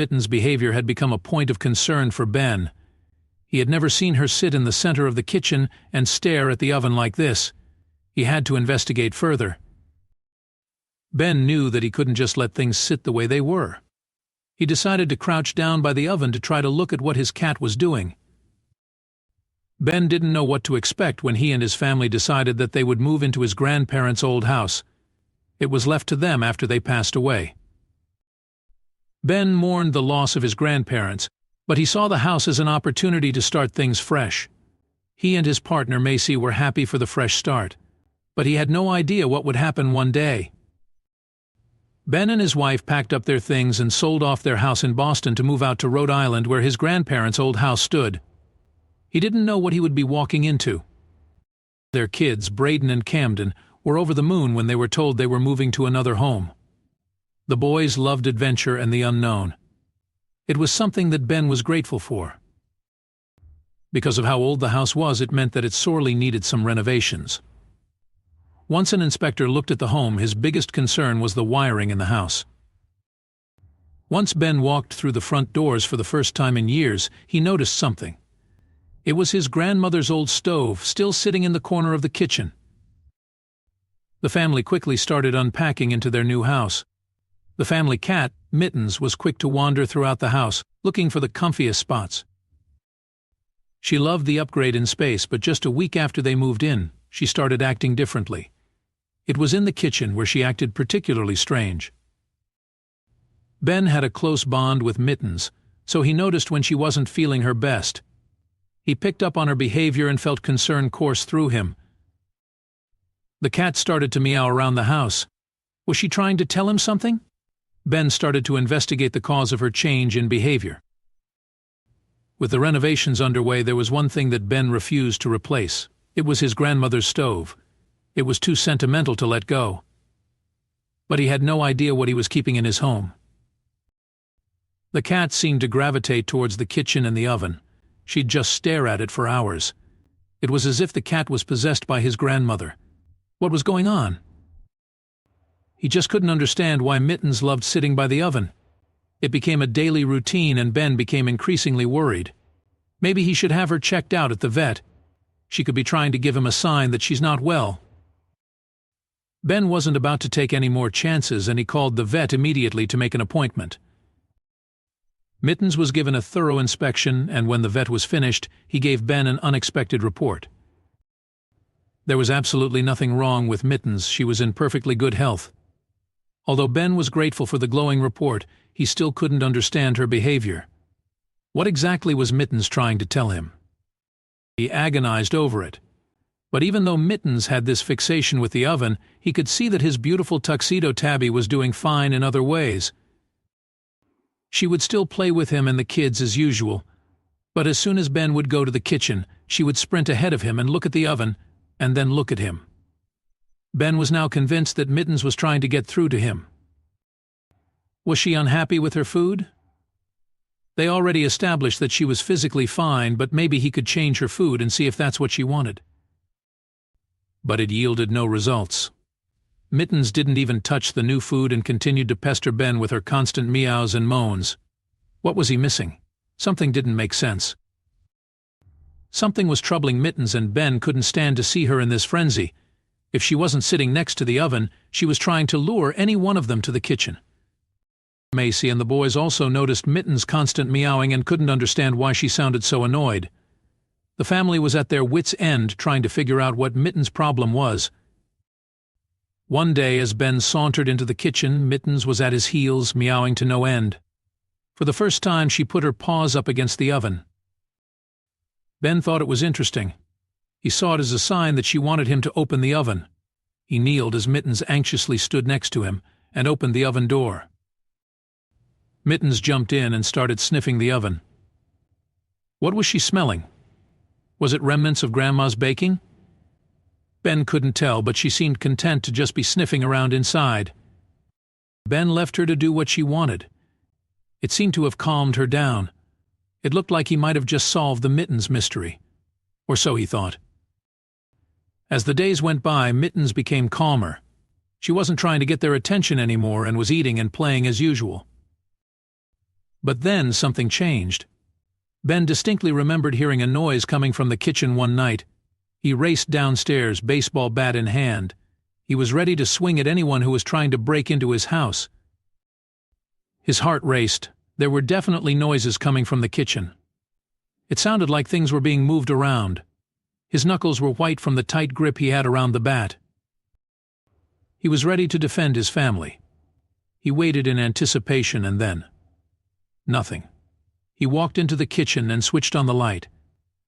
Mitten's behavior had become a point of concern for Ben. He had never seen her sit in the center of the kitchen and stare at the oven like this. He had to investigate further. Ben knew that he couldn't just let things sit the way they were. He decided to crouch down by the oven to try to look at what his cat was doing. Ben didn't know what to expect when he and his family decided that they would move into his grandparents' old house. It was left to them after they passed away. Ben mourned the loss of his grandparents, but he saw the house as an opportunity to start things fresh. He and his partner Macy were happy for the fresh start, but he had no idea what would happen one day. Ben and his wife packed up their things and sold off their house in Boston to move out to Rhode Island where his grandparents' old house stood. He didn't know what he would be walking into. Their kids, Braden and Camden, were over the moon when they were told they were moving to another home. The boys loved adventure and the unknown. It was something that Ben was grateful for. Because of how old the house was, it meant that it sorely needed some renovations. Once an inspector looked at the home, his biggest concern was the wiring in the house. Once Ben walked through the front doors for the first time in years, he noticed something. It was his grandmother's old stove, still sitting in the corner of the kitchen. The family quickly started unpacking into their new house. The family cat, Mittens, was quick to wander throughout the house, looking for the comfiest spots. She loved the upgrade in space, but just a week after they moved in, she started acting differently. It was in the kitchen where she acted particularly strange. Ben had a close bond with Mittens, so he noticed when she wasn't feeling her best. He picked up on her behavior and felt concern course through him. The cat started to meow around the house. Was she trying to tell him something? Ben started to investigate the cause of her change in behavior. With the renovations underway, there was one thing that Ben refused to replace. It was his grandmother's stove. It was too sentimental to let go. But he had no idea what he was keeping in his home. The cat seemed to gravitate towards the kitchen and the oven. She'd just stare at it for hours. It was as if the cat was possessed by his grandmother. What was going on? He just couldn't understand why Mittens loved sitting by the oven. It became a daily routine and Ben became increasingly worried. Maybe he should have her checked out at the vet. She could be trying to give him a sign that she's not well. Ben wasn't about to take any more chances and he called the vet immediately to make an appointment. Mittens was given a thorough inspection and when the vet was finished, he gave Ben an unexpected report. There was absolutely nothing wrong with Mittens. She was in perfectly good health. Although Ben was grateful for the glowing report, he still couldn't understand her behavior. What exactly was Mittens trying to tell him? He agonized over it. But even though Mittens had this fixation with the oven, he could see that his beautiful tuxedo tabby was doing fine in other ways. She would still play with him and the kids as usual, but as soon as Ben would go to the kitchen, she would sprint ahead of him and look at the oven, and then look at him. Ben was now convinced that Mittens was trying to get through to him. Was she unhappy with her food? They already established that she was physically fine, but maybe he could change her food and see if that's what she wanted. But it yielded no results. Mittens didn't even touch the new food and continued to pester Ben with her constant meows and moans. What was he missing? Something didn't make sense. Something was troubling Mittens and Ben couldn't stand to see her in this frenzy. If she wasn't sitting next to the oven, she was trying to lure any one of them to the kitchen. Macy and the boys also noticed Mittens' constant meowing and couldn't understand why she sounded so annoyed. The family was at their wits' end trying to figure out what Mittens' problem was. One day, as Ben sauntered into the kitchen, Mittens was at his heels, meowing to no end. For the first time, she put her paws up against the oven. Ben thought it was interesting. He saw it as a sign that she wanted him to open the oven. He kneeled as Mittens anxiously stood next to him and opened the oven door. Mittens jumped in and started sniffing the oven. What was she smelling? Was it remnants of Grandma's baking? Ben couldn't tell, but she seemed content to just be sniffing around inside. Ben left her to do what she wanted. It seemed to have calmed her down. It looked like he might have just solved the Mittens mystery. Or so he thought. As the days went by, Mittens became calmer. She wasn't trying to get their attention anymore and was eating and playing as usual. But then something changed. Ben distinctly remembered hearing a noise coming from the kitchen one night. He raced downstairs, baseball bat in hand. He was ready to swing at anyone who was trying to break into his house. His heart raced. There were definitely noises coming from the kitchen. It sounded like things were being moved around. His knuckles were white from the tight grip he had around the bat. He was ready to defend his family. He waited in anticipation and then nothing. He walked into the kitchen and switched on the light,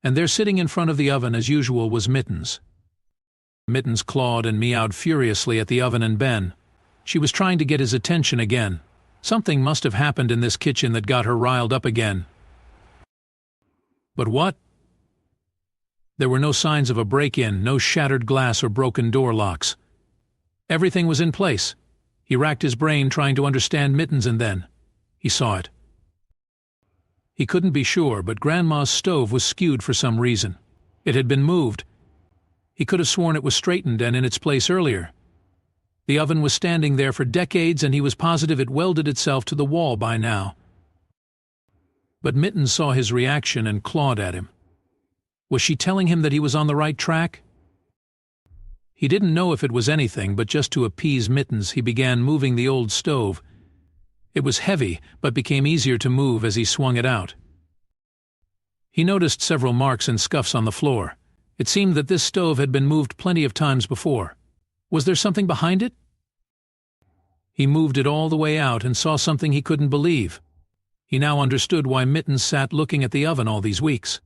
and there sitting in front of the oven as usual was Mittens. Mittens clawed and meowed furiously at the oven and Ben. She was trying to get his attention again. Something must have happened in this kitchen that got her riled up again. But what? There were no signs of a break-in, no shattered glass or broken door locks. Everything was in place. He racked his brain trying to understand Mittens and then he saw it. He couldn't be sure, but Grandma's stove was skewed for some reason. It had been moved. He could have sworn it was straightened and in its place earlier. The oven was standing there for decades and he was positive it welded itself to the wall by now. But Mittens saw his reaction and clawed at him. Was she telling him that he was on the right track? He didn't know if it was anything, but just to appease Mittens, he began moving the old stove. It was heavy, but became easier to move as he swung it out. He noticed several marks and scuffs on the floor. It seemed that this stove had been moved plenty of times before. Was there something behind it? He moved it all the way out and saw something he couldn't believe. He now understood why Mittens sat looking at the oven all these weeks.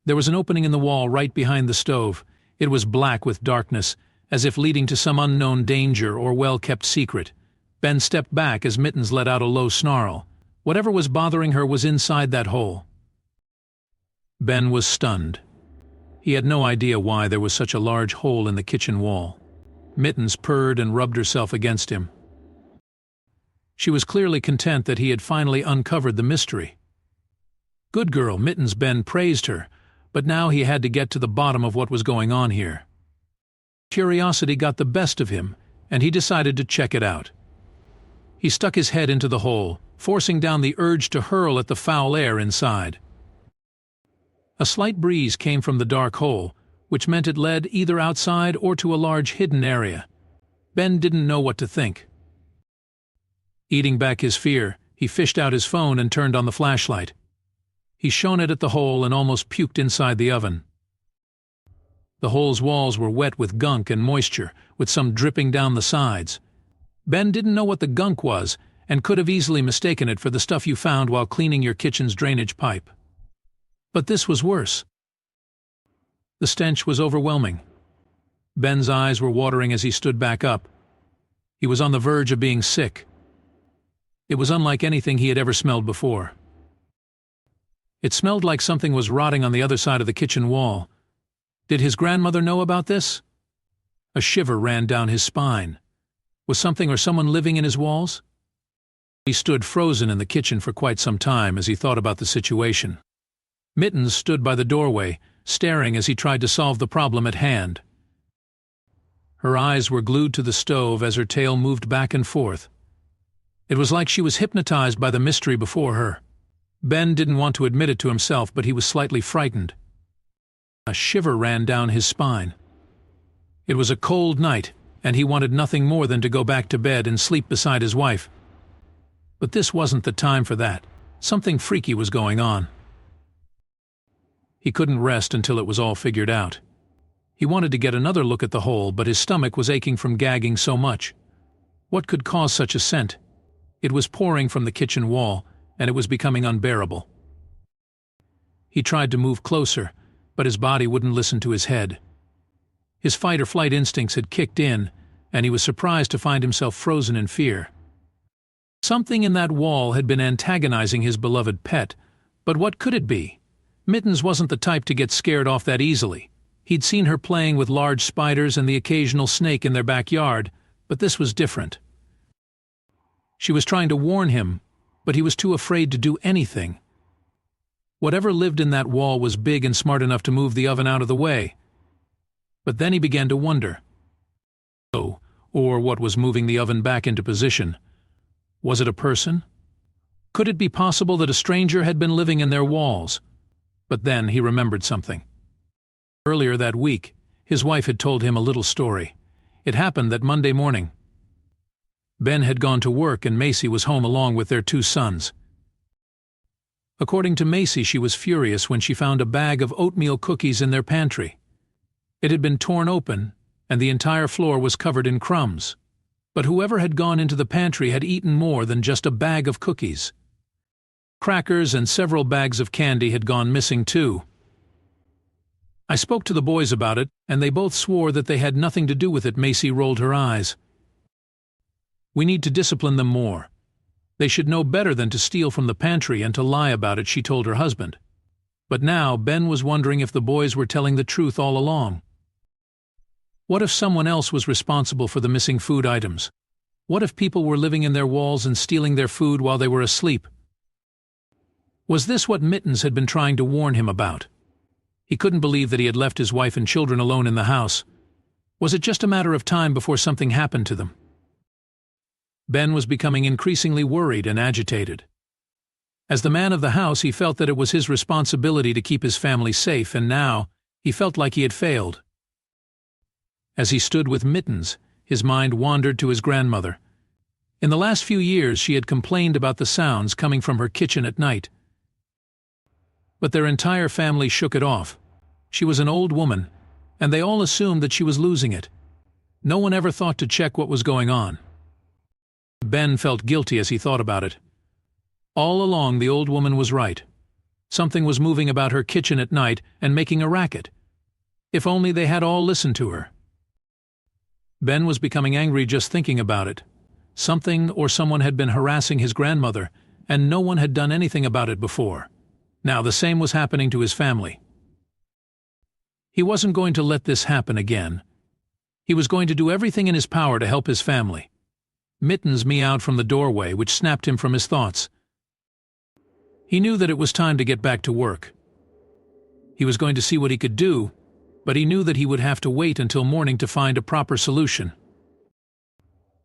There was an opening in the wall right behind the stove. It was black with darkness, as if leading to some unknown danger or well-kept secret. Ben stepped back as Mittens let out a low snarl. Whatever was bothering her was inside that hole. Ben was stunned. He had no idea why there was such a large hole in the kitchen wall. Mittens purred and rubbed herself against him. She was clearly content that he had finally uncovered the mystery. Good girl, Mittens. Ben praised her, but now he had to get to the bottom of what was going on here. Curiosity got the best of him, and he decided to check it out. He stuck his head into the hole, forcing down the urge to hurl at the foul air inside. A slight breeze came from the dark hole, which meant it led either outside or to a large hidden area. Ben didn't know what to think. Eating back his fear, he fished out his phone and turned on the flashlight. He shone it at the hole and almost puked inside the oven. The hole's walls were wet with gunk and moisture, with some dripping down the sides. Ben didn't know what the gunk was, and could have easily mistaken it for the stuff you found while cleaning your kitchen's drainage pipe. But this was worse. The stench was overwhelming. Ben's eyes were watering as he stood back up. He was on the verge of being sick. It was unlike anything he had ever smelled before. It smelled like something was rotting on the other side of the kitchen wall. Did his grandmother know about this? A shiver ran down his spine. Was something or someone living in his walls? He stood frozen in the kitchen for quite some time as he thought about the situation. Mittens stood by the doorway, staring as he tried to solve the problem at hand. Her eyes were glued to the stove as her tail moved back and forth. It was like she was hypnotized by the mystery before her. Ben didn't want to admit it to himself, but he was slightly frightened. A shiver ran down his spine. It was a cold night, and he wanted nothing more than to go back to bed and sleep beside his wife. But this wasn't the time for that. Something freaky was going on. He couldn't rest until it was all figured out. He wanted to get another look at the hole, but his stomach was aching from gagging so much. What could cause such a scent? It was pouring from the kitchen wall, and it was becoming unbearable. He tried to move closer, but his body wouldn't listen to his head. His fight-or-flight instincts had kicked in, and he was surprised to find himself frozen in fear. Something in that wall had been antagonizing his beloved pet, but what could it be? Mittens wasn't the type to get scared off that easily. He'd seen her playing with large spiders and the occasional snake in their backyard, but this was different. She was trying to warn him, but he was too afraid to do anything. Whatever lived in that wall was big and smart enough to move the oven out of the way. But then he began to wonder. Or what was moving the oven back into position? Was it a person? Could it be possible that a stranger had been living in their walls? But then he remembered something. Earlier that week, his wife had told him a little story. It happened that Monday morning. Ben had gone to work and Macy was home along with their 2 sons. According to Macy, she was furious when she found a bag of oatmeal cookies in their pantry. It had been torn open, and the entire floor was covered in crumbs. But whoever had gone into the pantry had eaten more than just a bag of cookies. Crackers and several bags of candy had gone missing too. I spoke to the boys about it, and they both swore that they had nothing to do with it. Macy rolled her eyes. We need to discipline them more. They should know better than to steal from the pantry and to lie about it, she told her husband. But now Ben was wondering if the boys were telling the truth all along. What if someone else was responsible for the missing food items? What if people were living in their walls and stealing their food while they were asleep? Was this what Mittens had been trying to warn him about? He couldn't believe that he had left his wife and children alone in the house. Was it just a matter of time before something happened to them? Ben was becoming increasingly worried and agitated. As the man of the house, he felt that it was his responsibility to keep his family safe, and now he felt like he had failed. As he stood with Mittens, his mind wandered to his grandmother. In the last few years, she had complained about the sounds coming from her kitchen at night. But their entire family shook it off. She was an old woman, and they all assumed that she was losing it. No one ever thought to check what was going on. Ben felt guilty as he thought about it. All along, the old woman was right. Something was moving about her kitchen at night and making a racket. If only they had all listened to her. Ben was becoming angry just thinking about it. Something or someone had been harassing his grandmother, and no one had done anything about it before. Now the same was happening to his family. He wasn't going to let this happen again. He was going to do everything in his power to help his family. Mittens meowed from the doorway, which snapped him from his thoughts. He knew that it was time to get back to work. He was going to see what he could do, but he knew that he would have to wait until morning to find a proper solution.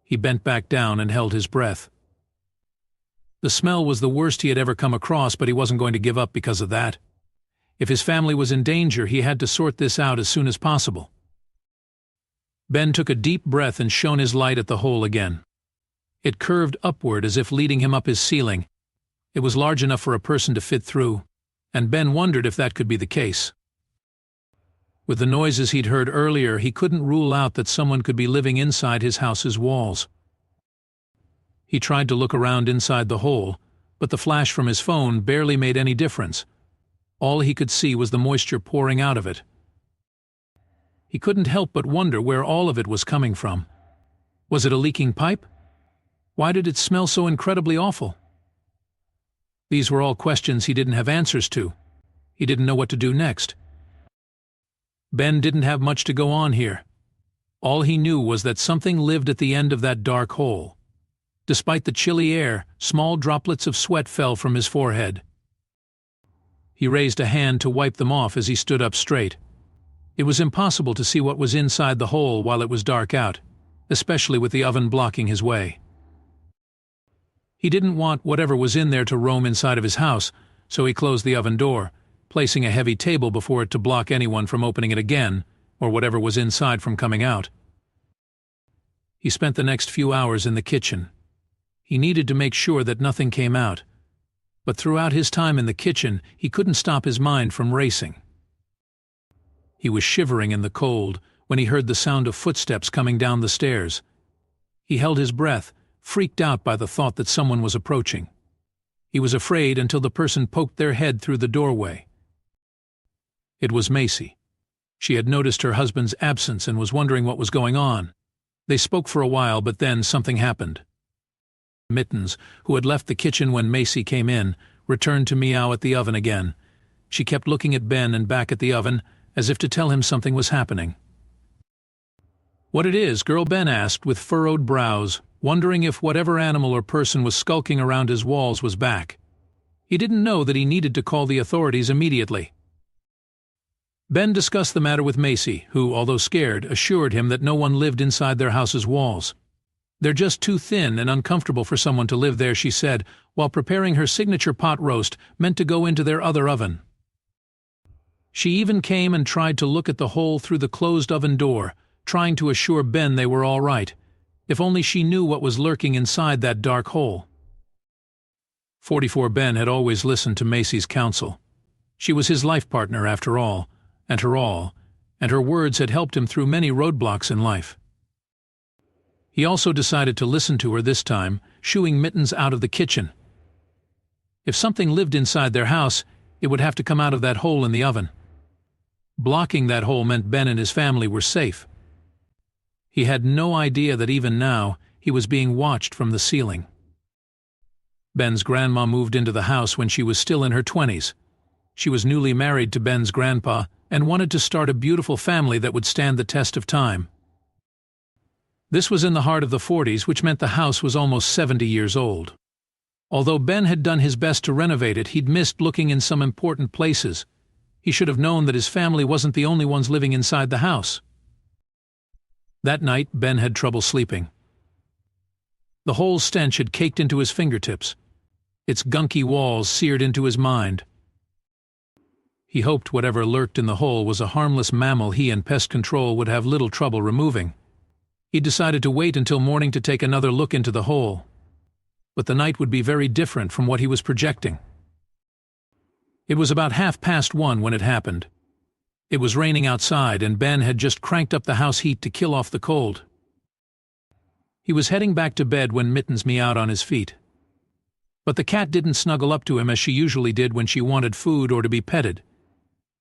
He bent back down and held his breath. The smell was the worst he had ever come across, but he wasn't going to give up because of that. If his family was in danger, he had to sort this out as soon as possible. Ben took a deep breath and shone his light at the hole again. It curved upward as if leading him up his ceiling. It was large enough for a person to fit through, and Ben wondered if that could be the case. With the noises he'd heard earlier, he couldn't rule out that someone could be living inside his house's walls. He tried to look around inside the hole, but the flash from his phone barely made any difference. All he could see was the moisture pouring out of it. He couldn't help but wonder where all of it was coming from. Was it a leaking pipe? Why did it smell so incredibly awful? These were all questions he didn't have answers to. He didn't know what to do next. Ben didn't have much to go on here. All he knew was that something lived at the end of that dark hole. Despite the chilly air, small droplets of sweat fell from his forehead. He raised a hand to wipe them off as he stood up straight. It was impossible to see what was inside the hole while it was dark out, especially with the oven blocking his way. He didn't want whatever was in there to roam inside of his house, so he closed the oven door, placing a heavy table before it to block anyone from opening it again, or whatever was inside from coming out. He spent the next few hours in the kitchen. He needed to make sure that nothing came out. But throughout his time in the kitchen, he couldn't stop his mind from racing. He was shivering in the cold when he heard the sound of footsteps coming down the stairs. He held his breath, freaked out by the thought that someone was approaching. He was afraid until the person poked their head through the doorway. It was Macy. She had noticed her husband's absence and was wondering what was going on. They spoke for a while, but then something happened. Mittens, who had left the kitchen when Macy came in, returned to meow at the oven again. She kept looking at Ben and back at the oven, as if to tell him something was happening. "What it is, girl?" Ben asked with furrowed brows, wondering if whatever animal or person was skulking around his walls was back. He didn't know that he needed to call the authorities immediately. Ben discussed the matter with Macy, who, although scared, assured him that no one lived inside their house's walls. "They're just too thin and uncomfortable for someone to live there," she said, while preparing her signature pot roast meant to go into their other oven. She even came and tried to look at the hole through the closed oven door, trying to assure Ben they were all right, if only she knew what was lurking inside that dark hole. 44 Ben had always listened to Macy's counsel. She was his life partner after all, and her words had helped him through many roadblocks in life. He also decided to listen to her this time, shooing Mittens out of the kitchen. If something lived inside their house, it would have to come out of that hole in the oven. Blocking that hole meant Ben and his family were safe. He had no idea that even now he was being watched from the ceiling. Ben's grandma moved into the house when she was still in her 20s. She was newly married to Ben's grandpa and wanted to start a beautiful family that would stand the test of time. This was in the heart of the 40s, which meant the house was almost 70 years old. Although Ben had done his best to renovate it, he'd missed looking in some important places. He should have known that his family wasn't the only ones living inside the house. That night, Ben had trouble sleeping. The whole stench had caked into his fingertips. Its gunky walls seared into his mind. He hoped whatever lurked in the hole was a harmless mammal he and pest control would have little trouble removing. He decided to wait until morning to take another look into the hole. But the night would be very different from what he was projecting. It was about 1:30 when it happened. It was raining outside, and Ben had just cranked up the house heat to kill off the cold. He was heading back to bed when Mittens meowed on his feet. But the cat didn't snuggle up to him as she usually did when she wanted food or to be petted.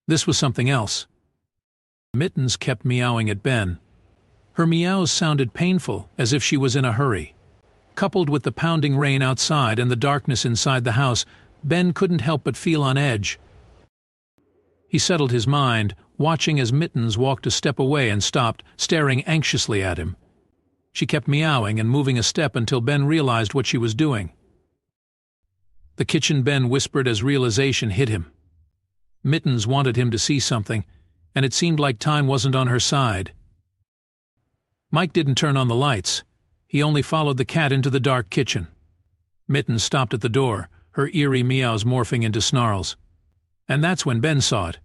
This was something else. Mittens kept meowing at Ben. Her meows sounded painful, as if she was in a hurry. Coupled with the pounding rain outside and the darkness inside the house, Ben couldn't help but feel on edge. He settled his mind, watching as Mittens walked a step away and stopped, staring anxiously at him. She kept meowing and moving a step until Ben realized what she was doing. "The kitchen," Ben whispered as realization hit him. Mittens wanted him to see something, and it seemed like time wasn't on her side. Mike didn't turn on the lights. He only followed the cat into the dark kitchen. Mittens stopped at the door, her eerie meows morphing into snarls. And that's when Ben saw it.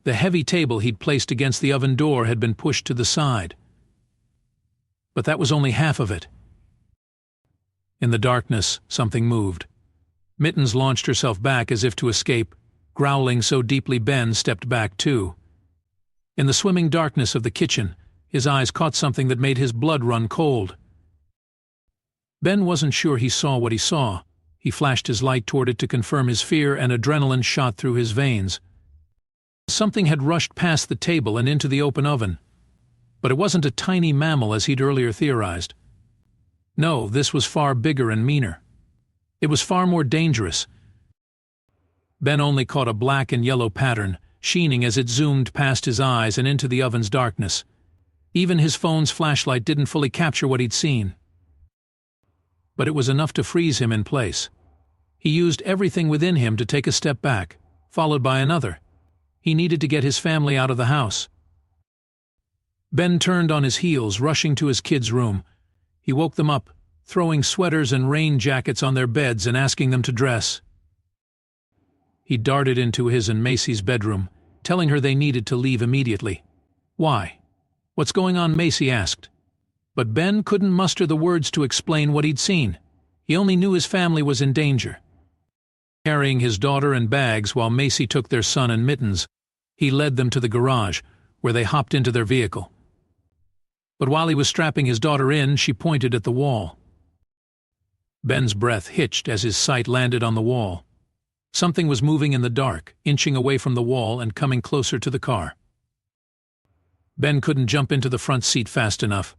The heavy table he'd placed against the oven door had been pushed to the side. But that was only half of it. In the darkness, something moved. Mittens launched herself back as if to escape, growling so deeply Ben stepped back too. In the swimming darkness of the kitchen, his eyes caught something that made his blood run cold. Ben wasn't sure he saw what he saw. He flashed his light toward it to confirm his fear, and adrenaline shot through his veins. Something had rushed past the table and into the open oven. But it wasn't a tiny mammal as he'd earlier theorized. No, this was far bigger and meaner. It was far more dangerous. Ben only caught a black and yellow pattern, sheening as it zoomed past his eyes and into the oven's darkness. Even his phone's flashlight didn't fully capture what he'd seen. But it was enough to freeze him in place. He used everything within him to take a step back, followed by another. He needed to get his family out of the house. Ben turned on his heels, rushing to his kids' room. He woke them up, throwing sweaters and rain jackets on their beds and asking them to dress. He darted into his and Macy's bedroom, telling her they needed to leave immediately. "Why? What's going on?" Macy asked. But Ben couldn't muster the words to explain what he'd seen. He only knew his family was in danger. Carrying his daughter and bags while Macy took their son and Mittens, he led them to the garage, where they hopped into their vehicle. But while he was strapping his daughter in, she pointed at the wall. Ben's breath hitched as his sight landed on the wall. Something was moving in the dark, inching away from the wall and coming closer to the car. Ben couldn't jump into the front seat fast enough.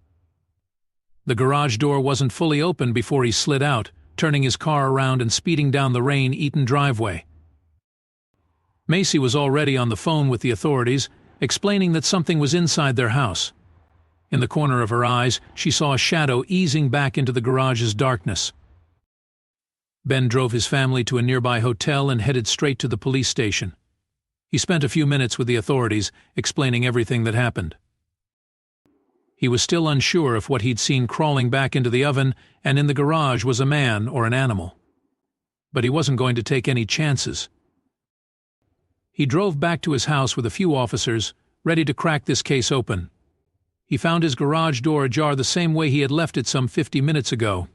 The garage door wasn't fully open before he slid out, turning his car around and speeding down the rain-eaten driveway. Macy was already on the phone with the authorities, explaining that something was inside their house. In the corner of her eyes, she saw a shadow easing back into the garage's darkness. Ben drove his family to a nearby hotel and headed straight to the police station. He spent a few minutes with the authorities, explaining everything that happened. He was still unsure if what he'd seen crawling back into the oven and in the garage was a man or an animal. But he wasn't going to take any chances. He drove back to his house with a few officers, ready to crack this case open. He found his garage door ajar the same way he had left it some 50 minutes ago.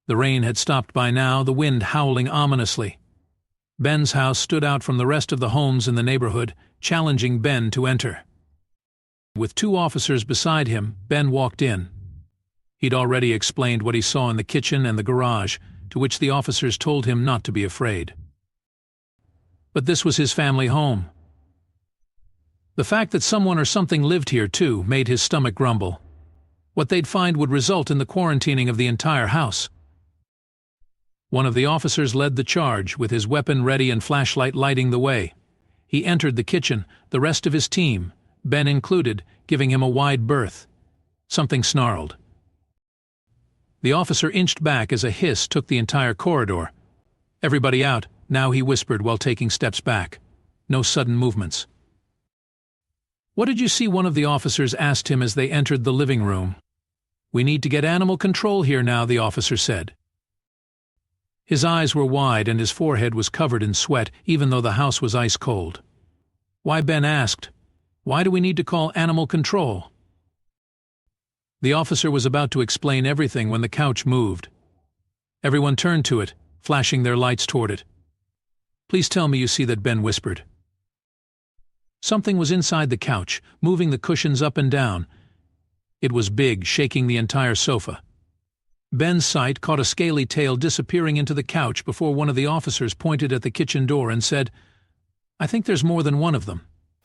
The rain had stopped by now, the wind howling ominously. Ben's house stood out from the rest of the homes in the neighborhood, challenging Ben to enter. With 2 officers beside him, Ben walked in. He'd already explained what he saw in the kitchen and the garage, to which the officers told him not to be afraid. But this was his family home. The fact that someone or something lived here, too, made his stomach grumble. What they'd find would result in the quarantining of the entire house. One of the officers led the charge, with his weapon ready and flashlight lighting the way. He entered the kitchen, the rest of his team, Ben included, giving him a wide berth. Something snarled. The officer inched back as a hiss took the entire corridor. "Everybody out," now he whispered while taking steps back. No sudden movements. "What did you see?" one of the officers asked him as they entered the living room. "We need to get animal control here now," the officer said. His eyes were wide and his forehead was covered in sweat, even though the house was ice cold. "Why?" Ben asked. "Why do we need to call animal control?" The officer was about to explain everything when the couch moved. Everyone turned to it, flashing their lights toward it. "Please tell me you see that," Ben whispered. Something was inside the couch, moving the cushions up and down. It was big, shaking the entire sofa. Ben's sight caught a scaly tail disappearing into the couch before one of the officers pointed at the kitchen door and said, "I think there's more than one of them."